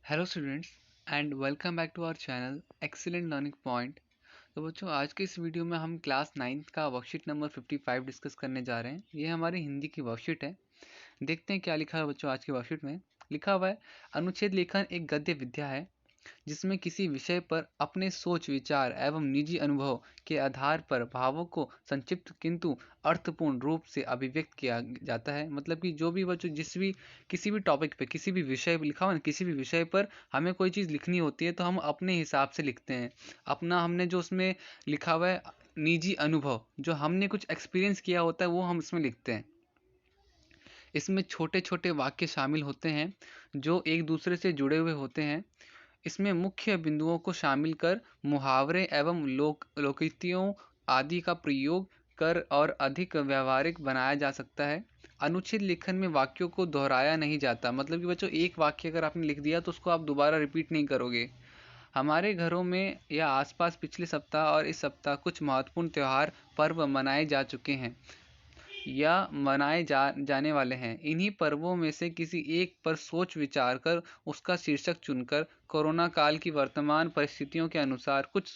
Hello students and welcome back to our channel excellent learning point. तो बच्चों आज के इस वीडियो में हम क्लास 9th का वर्कशीट नंबर 55 डिस्कस करने जा रहे हैं। ये हमारी हिंदी की वर्कशीट है। देखते हैं क्या लिखा है बच्चों। आज की वर्कशीट में लिखा हुआ है, अनुच्छेद लेखन एक गद्य विद्या है जिसमें किसी विषय पर अपने सोच विचार एवं निजी अनुभव के आधार पर भावों को संक्षिप्त किंतु अर्थपूर्ण रूप से अभिव्यक्त किया जाता है। मतलब कि जो भी बच्चों किसी भी टॉपिक पे किसी भी विषय लिखा हो ना, किसी भी विषय पर हमें कोई चीज़ लिखनी होती है तो हम अपने हिसाब से लिखते हैं। अपना हमने जो उसमें लिखा हुआ है निजी अनुभव, जो हमने कुछ एक्सपीरियंस किया होता है वो हम इसमें लिखते हैं। इसमें छोटे छोटे वाक्य शामिल होते हैं जो एक दूसरे से जुड़े हुए होते हैं। इसमें मुख्य बिंदुओं को शामिल कर मुहावरे एवं लोकोक्तियों आदि का प्रयोग कर और अधिक व्यावहारिक बनाया जा सकता है। अनुच्छेद लेखन में वाक्यों को दोहराया नहीं जाता। मतलब कि बच्चों एक वाक्य अगर आपने लिख दिया तो उसको आप दोबारा रिपीट नहीं करोगे। हमारे घरों में या आसपास पिछले सप्ताह और इस सप्ताह कुछ महत्वपूर्ण त्यौहार पर्व मनाए जा चुके हैं या जाने वाले हैं। इन्हीं पर्वों में से किसी एक पर सोच विचार कर उसका शीर्षक चुनकर कोरोना काल की वर्तमान परिस्थितियों के अनुसार कुछ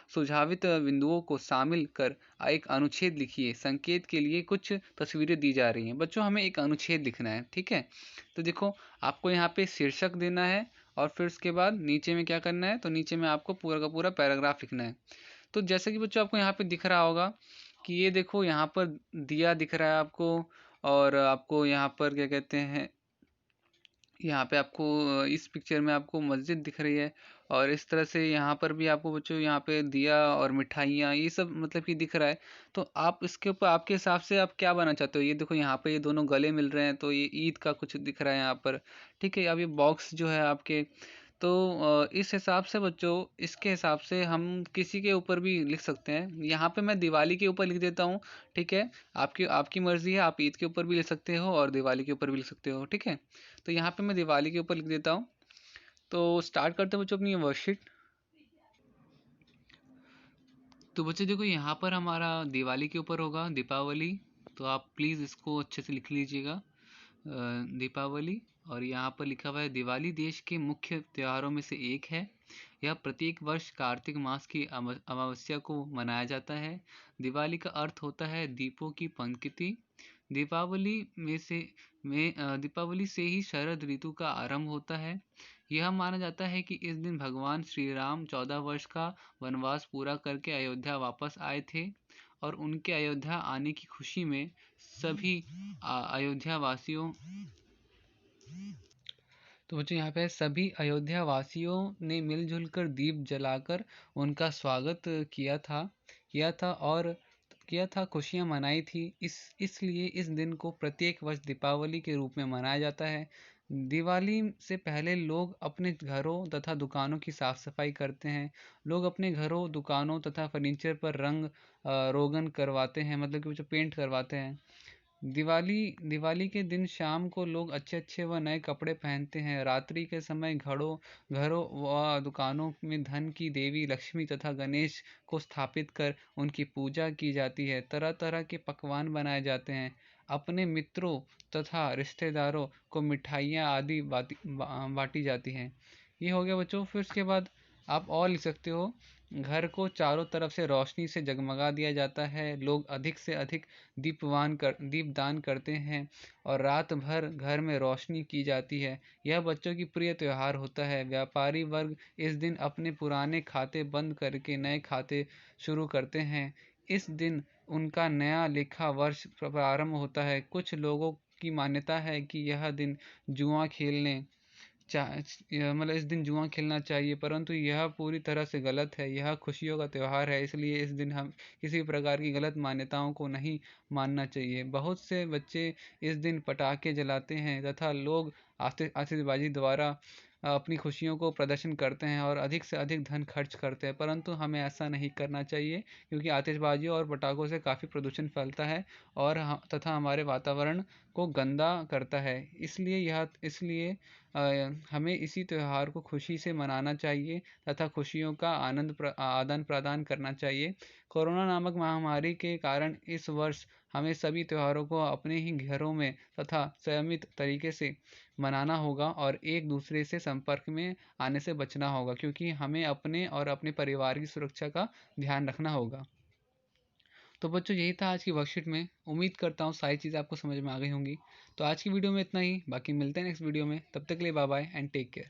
सुझावित बिंदुओं को शामिल कर एक अनुच्छेद लिखिए। संकेत के लिए कुछ तस्वीरें दी जा रही हैं। बच्चों हमें एक अनुच्छेद लिखना है, ठीक है। तो देखो, आपको यहाँ पे शीर्षक देना है और फिर उसके बाद नीचे में क्या करना है, तो नीचे में आपको पूरा का पूरा पैराग्राफ लिखना है। तो जैसे कि बच्चों आपको यहाँ पे दिख रहा होगा कि ये देखो यहाँ पर दिया दिख रहा है आपको, और आपको यहाँ पर क्या कहते हैं, यहाँ पे आपको इस पिक्चर में आपको मस्जिद दिख रही है। और इस तरह से यहाँ पर भी आपको बच्चों यहाँ पे दिया और मिठाइयाँ ये सब मतलब कि दिख रहा है। तो आप इसके ऊपर आपके हिसाब से आप क्या बनाना चाहते हो। ये देखो यहाँ पे ये दोनों गले मिल रहे हैं तो ये ईद का कुछ दिख रहा है यहाँ पर, ठीक है। अब ये बॉक्स जो है आपके, तो इस हिसाब से बच्चों इसके हिसाब से हम किसी के ऊपर भी लिख सकते हैं। यहाँ पे मैं दिवाली के ऊपर लिख देता हूँ, ठीक है। आपकी आपकी मर्जी है, आप ईद के ऊपर भी लिख सकते हो और दिवाली के ऊपर भी लिख सकते हो, ठीक है। तो यहाँ पे मैं दिवाली के ऊपर लिख देता हूँ। तो स्टार्ट करते हैं बच्चों अपनी वर्कशीट। तो बच्चों देखो यहाँ पर हमारा दिवाली के ऊपर होगा दीपावली। तो आप प्लीज़ इसको अच्छे से लिख लीजिएगा, दीपावली। और यहाँ पर लिखा हुआ है, दिवाली देश के मुख्य त्योहारों में से एक है। यह प्रत्येक वर्ष कार्तिक मास की अमावस्या को मनाया जाता है। दिवाली का अर्थ होता है दीपों की पंक्ति। दीपावली में से दीपावली से ही शरद ऋतु का आरंभ होता है। यह माना जाता है कि इस दिन भगवान श्री राम 14 वर्ष का वनवास पूरा करके अयोध्या वापस आए थे और उनके अयोध्या आने की खुशी में सभी अयोध्या वासियों, तो बच्चों यहाँ पे सभी अयोध्या वासियों ने मिलजुल कर दीप जलाकर उनका स्वागत किया था, खुशियाँ मनाई थी। इसलिए इस दिन को प्रत्येक वर्ष दीपावली के रूप में मनाया जाता है। दिवाली से पहले लोग अपने घरों तथा दुकानों की साफ सफाई करते हैं। लोग अपने घरों दुकानों तथा फर्नीचर पर रंग रोगन करवाते हैं, मतलब कि जो पेंट करवाते हैं। दिवाली दिवाली के दिन शाम को लोग अच्छे अच्छे व नए कपड़े पहनते हैं। रात्रि के समय घरों घरों व दुकानों में धन की देवी लक्ष्मी तथा गणेश को स्थापित कर उनकी पूजा की जाती है। तरह तरह के पकवान बनाए जाते हैं। अपने मित्रों तथा रिश्तेदारों को मिठाइयाँ आदि बाटी जाती हैं। ये हो गया बच्चों। फिर उसके बाद आप और लिख सकते हो, घर को चारों तरफ से रोशनी से जगमगा दिया जाता है। लोग अधिक से अधिक दीपदान करते हैं और रात भर घर में रोशनी की जाती है। यह बच्चों की प्रिय त्योहार होता है। व्यापारी वर्ग इस दिन अपने पुराने खाते बंद करके नए खाते शुरू करते हैं। इस दिन उनका नया लेखा वर्ष प्रारंभ होता है। कुछ लोगों की मान्यता है कि यह दिन जुआ खेलने मतलब इस दिन जुआ खेलना चाहिए, परंतु यह पूरी तरह से गलत है। यह खुशियों का त्यौहार है, इसलिए इस दिन हम किसी प्रकार की गलत मान्यताओं को नहीं मानना चाहिए। बहुत से बच्चे इस दिन पटाखे जलाते हैं तथा लोग आतिशबाजी द्वारा अपनी खुशियों को प्रदर्शन करते हैं और अधिक से अधिक धन खर्च करते हैं, परंतु हमें ऐसा नहीं करना चाहिए क्योंकि आतिशबाजी और पटाखों से काफ़ी प्रदूषण फैलता है और तथा हमारे वातावरण को गंदा करता है। इसलिए हमें इसी त्यौहार को खुशी से मनाना चाहिए तथा खुशियों का आदान प्रदान करना चाहिए। कोरोना नामक महामारी के कारण इस वर्ष हमें सभी त्योहारों को अपने ही घरों में तथा संयमित तरीके से मनाना होगा और एक दूसरे से संपर्क में आने से बचना होगा, क्योंकि हमें अपने और अपने परिवार की सुरक्षा का ध्यान रखना होगा। तो बच्चों, यही था आज की वर्कशीट में। उम्मीद करता हूँ सारी चीज़ें आपको समझ में आ गई होंगी। तो आज की वीडियो में इतना ही, बाकी मिलते हैं नेक्स्ट वीडियो में। तब तक के लिए bye bye and take care.